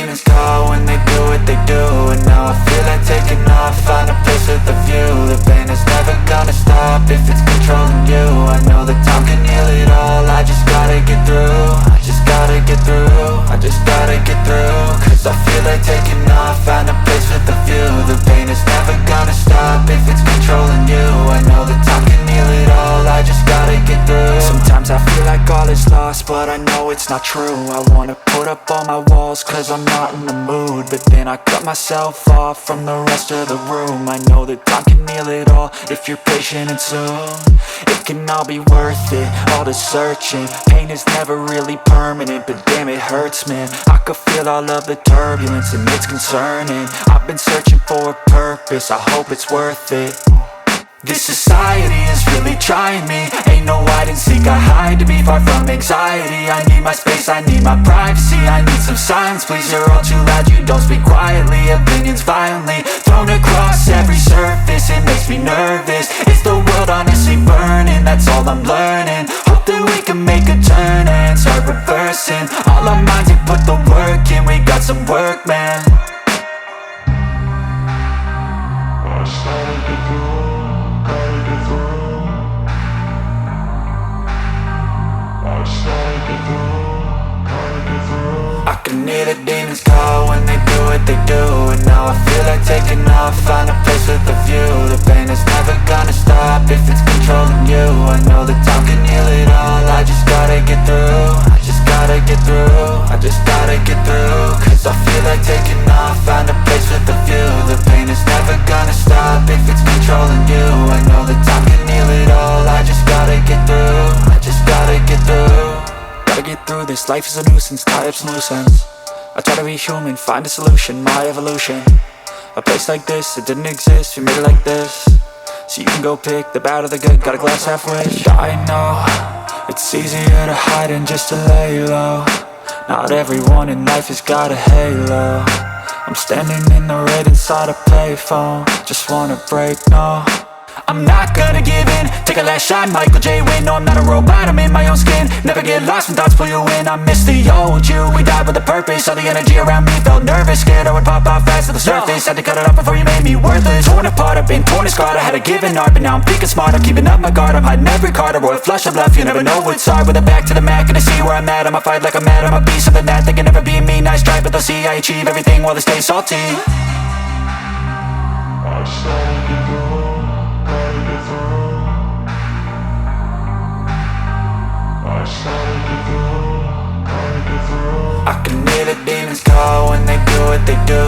demons call when they do what they do. And now I feel like taking off, find a place with a view. The pain is never gonna stop if it's controlling you. I know that time can heal it all, I just gotta get through. I just gotta get through, I just gotta get through. Cause I feel like taking off, find a place with a view. The pain is never gonna stop if it's controlling you. I know that time can heal it all, I just gotta get through. Sometimes I feel like all is lost, but I know it's not true. I wanna put up all my walls cause I'm not in the mood, but then I cut myself off from the rest of the room. I know that time can heal it all if you're patient and soon. It can all be worth it, all the searching. Pain is never really permanent, but damn it hurts, man. I could feel all of the turbulence and it's concerning. I've been searching for a purpose, I hope it's worth it. This society is really trying me. Ain't no hide and seek, I hide to be far from anxiety. I need my space, I need my privacy. I need some silence, please, you're all too loud. You don't speak quietly, opinions violently thrown across every surface. It makes me nervous, it's the world honestly burning. That's all I'm learning, hope that we can make a turn and start reversing. All our minds, we put the work in, we got some work, man. I started to go. I can hear the demons call when they do what they do. And now I feel like taking off, find a place with a view. The pain is never gonna stop if it's controlling you. I know that time can heal it all, I just gotta get through. I just gotta get through, I just gotta get through. Cause I feel like taking off, find a place with a view. The pain is never gonna stop if it's controlling you. I know that time can heal it all, I just gotta get through. I just gotta get through. Gotta get through this, life is a nuisance, tie up some loose ends. I try to be human, find a solution, my evolution. A place like this, it didn't exist, we made it like this. So you can go pick the bad or the good, got a glass halfway. I know, it's easier to hide than just to lay low. Not everyone in life has got a halo. I'm standing in the red inside a payphone, just wanna break, no. I'm not gonna give in, take a last shot, Michael J. Win. No, I'm not a robot, I'm in my own skin. Never get lost when thoughts pull you in. I miss the old you, we died with a purpose. All the energy around me felt nervous, scared I would pop off fast to the surface. Had to cut it off before you made me worthless. Torn apart, I've been torn and scarred. I had a given art, but now I'm thinking smart. I'm keeping up my guard, I'm hiding every card. A royal flush of love, you never know what's hard. With a back to the mat, gonna see where I'm at. I'ma fight like I'm mad, I'ma be something that they can never be me. Nice try, but they'll see I achieve everything while they stay salty. I started to go, gotta get through. I started to go, gotta get through. I can hear the demons call when they do what they do.